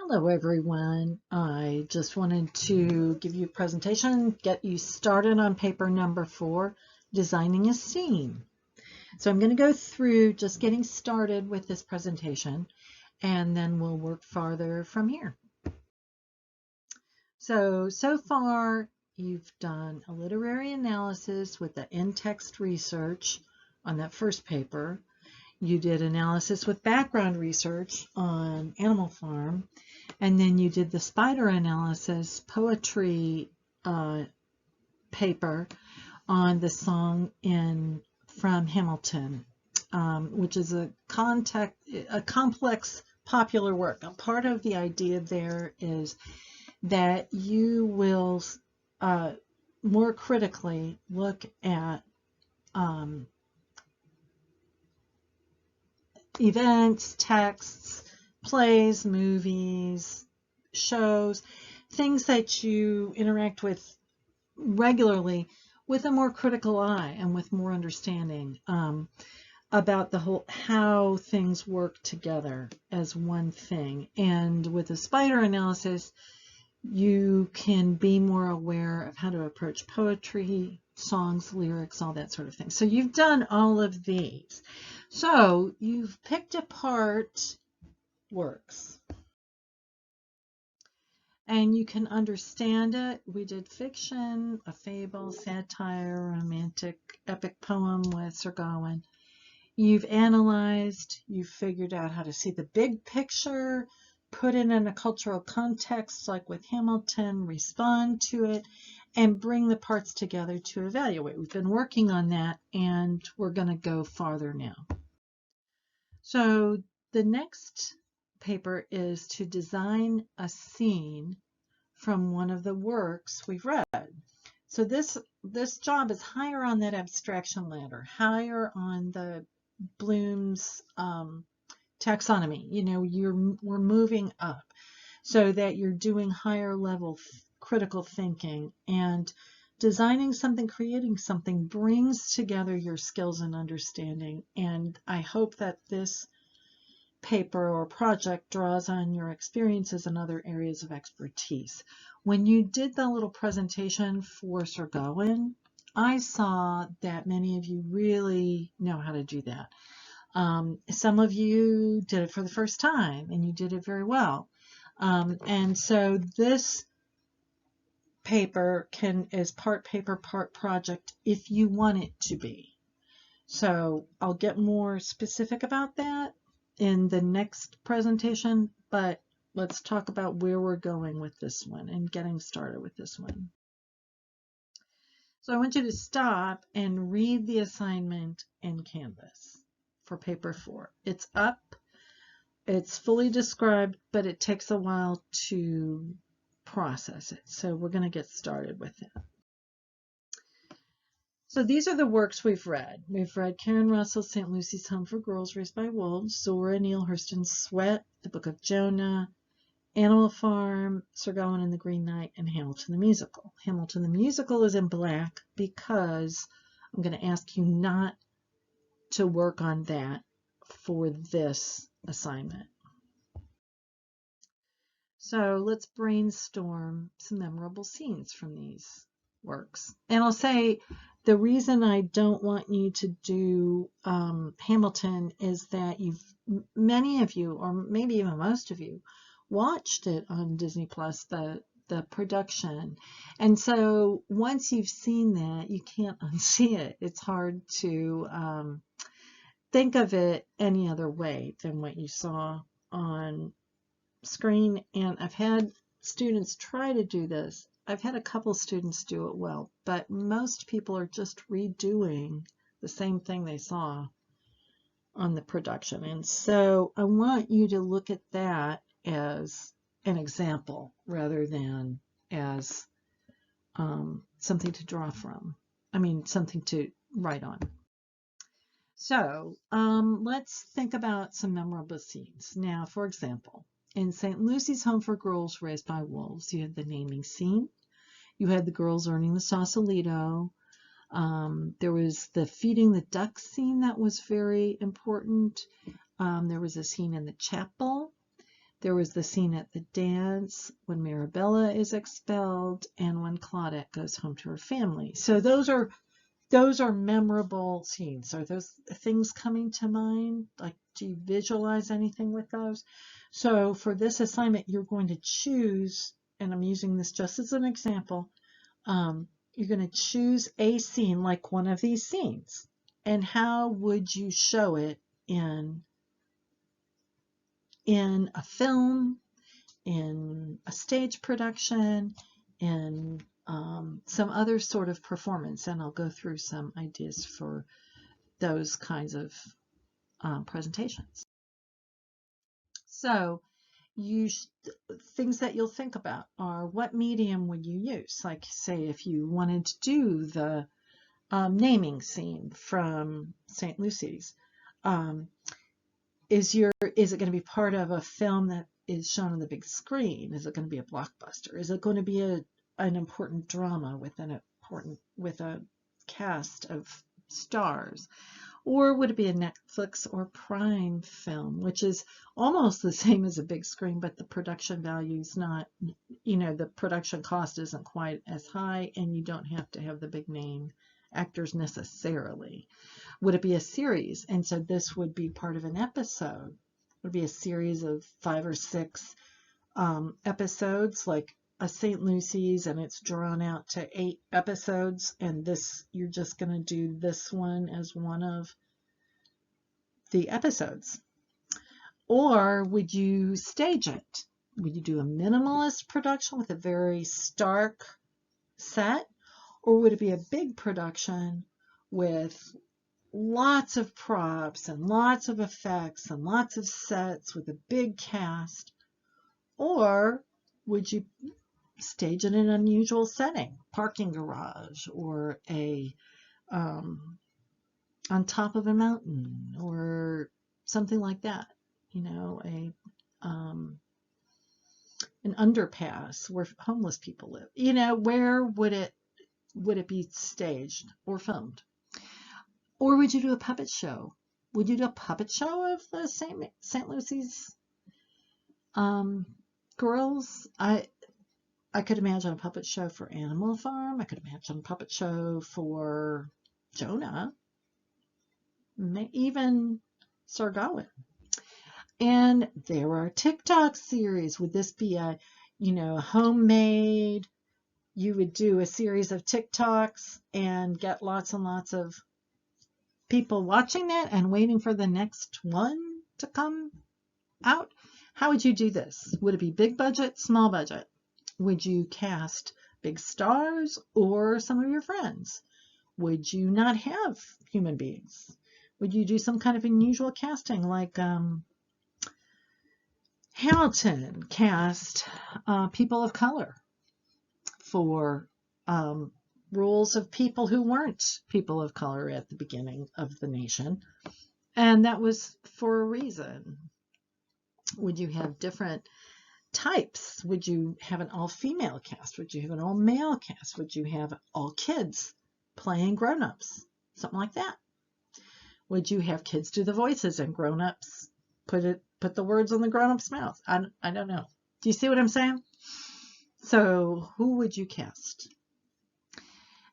Hello everyone. I just wanted to give you a presentation, get you started on paper number 4, designing a scene. So I'm going to go through just getting started with this presentation, and then we'll work farther from here. So far you've done a literary analysis with the in-text research on that first paper. You did analysis with background research on Animal Farm, and then you did the spider analysis poetry paper on the song from Hamilton, which is a complex popular work. And part of the idea there is that you will more critically look at events, texts, plays, movies, shows, things that you interact with regularly with a more critical eye and with more understanding about how things work together as one thing. And with a spider analysis, you can be more aware of how to approach poetry, songs, lyrics, all that sort of thing. So you've done all of these. So you've picked apart works. And you can understand it. We did fiction, a fable, satire, romantic, epic poem with Sir Gawain. You've analyzed, you've figured out how to see the big picture, put it in a cultural context like with Hamilton, respond to it, and bring the parts together to evaluate. We've been working on that, and we're going to go farther now. So the next paper is to design a scene from one of the works we've read. So this job is higher on that abstraction ladder, higher on the Bloom's taxonomy. You know, we're moving up so that you're doing higher level critical thinking, and designing something, creating something brings together your skills and understanding. And I hope that this paper or project draws on your experiences in other areas of expertise. When you did the little presentation for Sir Gawain, I saw that many of you really know how to do that. Some of you did it for the first time, and you did it very well. And so this paper is part paper, part project if you want it to be. So I'll get more specific about that in the next presentation, but let's talk about where we're going with this one and getting started with this one. So I want you to stop and read the assignment in Canvas for paper 4. It's up, it's fully described, but it takes a while to process it. So we're going to get started with it. So these are the works we've read. We've read Karen Russell's St. Lucy's Home for Girls Raised by Wolves, Zora Neale Hurston's Sweat, The Book of Jonah, Animal Farm, Sir Gawain and the Green Knight, and Hamilton the Musical. Hamilton the Musical is in black because I'm going to ask you not to work on that for this assignment. So let's brainstorm some memorable scenes from these works. And I'll say the reason I don't want you to do Hamilton is that many of you, or maybe even most of you, watched it on Disney Plus, the production. And so once you've seen that, you can't unsee it. It's hard to think of it any other way than what you saw on screen. And I've had students try to do this. I've had a couple students do it well, but most people are just redoing the same thing they saw on the production. And so I want you to look at that as an example rather than as something to draw from. I mean, something to write on. So let's think about some memorable scenes. Now, for example, in St. Lucy's Home for Girls Raised by Wolves, you had the naming scene. You had the girls earning the Sausalito. There was the feeding the ducks scene that was very important. There was a scene in the chapel. There was the scene at the dance when Marabella is expelled and when Claudette goes home to her family. So those are memorable scenes. Are those things coming to mind? Like, do you visualize anything with those? So for this assignment, you're going to choose, and I'm using this just as an example, you're going to choose a scene like one of these scenes. And how would you show it in a film, in a stage production, in some other sort of performance? And I'll go through some ideas for those kinds of presentations. So things that you'll think about are, what medium would you use? Like, say, if you wanted to do the naming scene from St. Lucy's, is it going to be part of a film that is shown on the big screen? Is it going to be a blockbuster? Is it going to be an important drama with a cast of stars? Or would it be a Netflix or Prime film, which is almost the same as a big screen, but the production value is not, the production cost isn't quite as high, and you don't have to have the big name actors necessarily. Would it be a series? And so this would be part of an episode. It would be a series of 5 or 6 episodes, like a St. Lucy's, and it's drawn out to 8 episodes, and you're just going to do this one as one of the episodes. Or would you stage it? Would you do a minimalist production with a very stark set? Or would it be a big production with lots of props and lots of effects and lots of sets with a big cast? Or would you stage it in an unusual setting, parking garage, or on top of a mountain, or something like that, an underpass where homeless people live? Where would it be staged or filmed? Or would you do a puppet show? Would you do a puppet show of the St. Lucy's girls? I could imagine a puppet show for Animal Farm. I could imagine a puppet show for Jonah, even Sir Gawain. And there are TikTok series. Would this be a homemade? You would do a series of TikToks and get lots and lots of people watching it and waiting for the next one to come out. How would you do this? Would it be big budget, small budget? Would you cast big stars or some of your friends? Would you not have human beings? Would you do some kind of unusual casting, like Hamilton cast people of color for roles of people who weren't people of color at the beginning of the nation, and that was for a reason? Would you have different types? Would you have an all-female cast? Would you have an all-male cast? Would you have all kids playing grown-ups? Something like that. Would you have kids do the voices and grown-ups put the words on the grown-up's mouth? I don't know. Do you see what I'm saying? So who would you cast?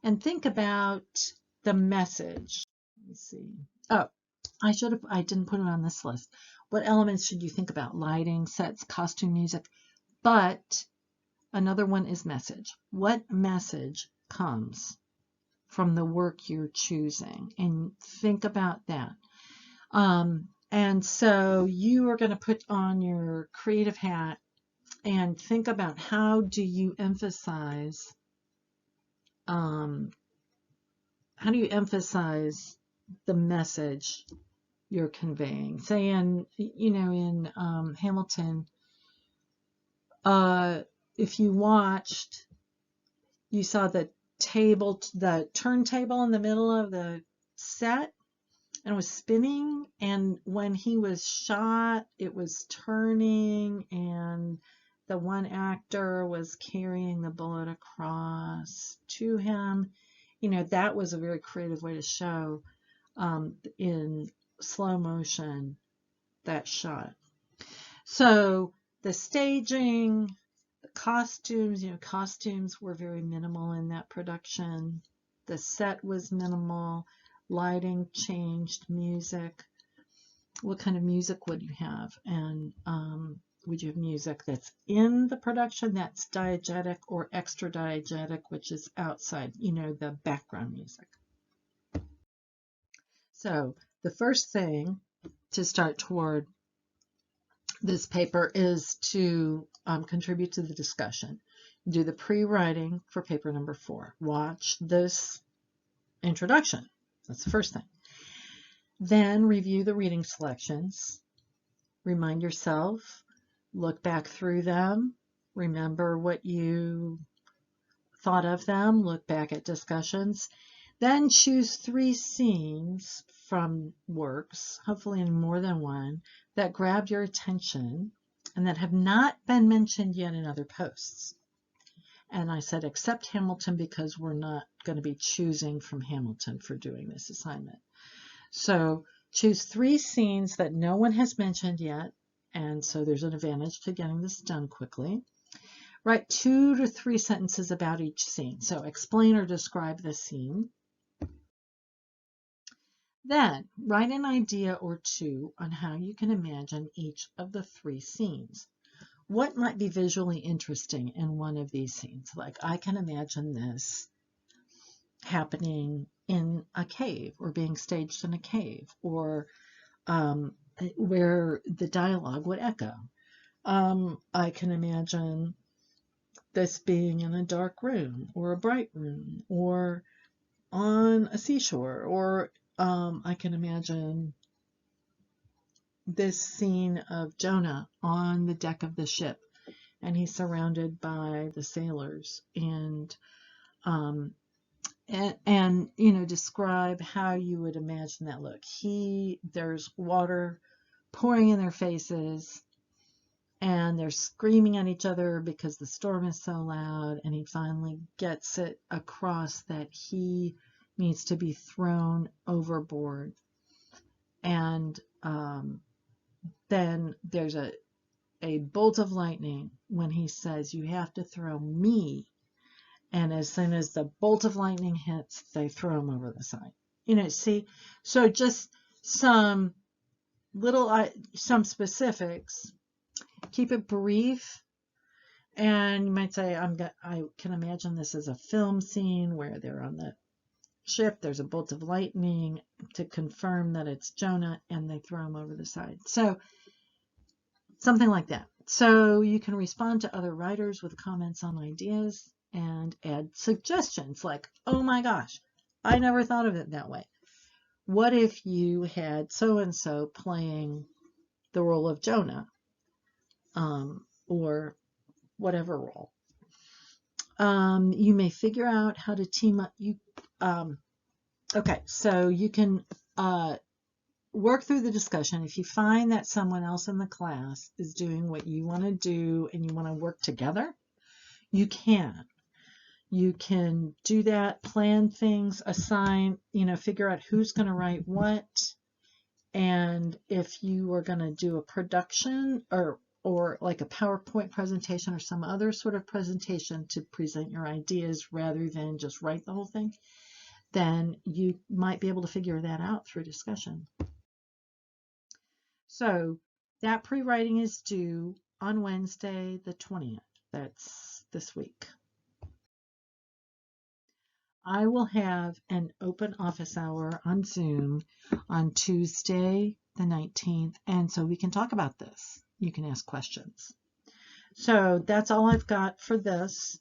And think about the message. Let me see. Oh, I didn't put it on this list. What elements should you think about? Lighting, sets, costume, music. But another one is message. What message comes from the work you're choosing? And think about that. And so you are going to put on your creative hat and think about, how do you emphasize the message you're conveying? Say in Hamilton, if you watched, you saw the turntable in the middle of the set, and it was spinning, and when he was shot, it was turning, and the one actor was carrying the bullet across to him. That was a very creative way to show in slow motion that shot. So The staging, the costumes, costumes were very minimal in that production. The set was minimal. Lighting changed. Music. What kind of music would you have? And would you have music that's in the production that's diegetic or extra diegetic, which is outside, the background music? So the first thing to start toward this paper is to contribute to the discussion. Do the pre-writing for paper number 4. Watch this introduction. That's the first thing. Then review the reading selections. Remind yourself, look back through them, remember what you thought of them, look back at discussions. Then choose 3 scenes from works, hopefully in more than one, that grabbed your attention and that have not been mentioned yet in other posts. And I said except Hamilton because we're not going to be choosing from Hamilton for doing this assignment. So choose 3 scenes that no one has mentioned yet, and so there's an advantage to getting this done quickly. Write 2 to 3 sentences about each scene. So explain or describe the scene. Then write an idea or 2 on how you can imagine each of the 3 scenes. What might be visually interesting in one of these scenes? Like, I can imagine this happening in a cave or being staged in a cave, or where the dialogue would echo. I can imagine this being in a dark room or a bright room or on a seashore, or I can imagine this scene of Jonah on the deck of the ship, and he's surrounded by the sailors, and describe how you would imagine that look. There's water pouring in their faces, and they're screaming at each other because the storm is so loud, and he finally gets it across that he needs to be thrown overboard. And then there's a bolt of lightning when he says, "You have to throw me." And as soon as the bolt of lightning hits, they throw him over the side. See? So just some specifics. Keep it brief. And you might say, I can imagine this as a film scene where they're on the ship, there's a bolt of lightning to confirm that it's Jonah, and they throw him over the side. So something like that. So you can respond to other writers with comments on ideas and add suggestions like, oh my gosh, I never thought of it that way. What if you had so-and-so playing the role of Jonah, or whatever role? You may figure out how to team up. Okay, so you can work through the discussion. If you find that someone else in the class is doing what you want to do and you want to work together, you can. You can do that, plan things, assign, figure out who's going to write what. And if you are going to do a production or like a PowerPoint presentation or some other sort of presentation to present your ideas rather than just write the whole thing, then you might be able to figure that out through discussion. So that pre-writing is due on Wednesday the 20th. That's this week. I will have an open office hour on Zoom on Tuesday the 19th, and so we can talk about this. You can ask questions. So that's all I've got for this.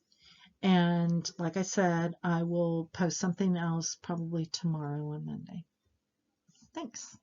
And like I said, I will post something else probably tomorrow on Monday. Thanks.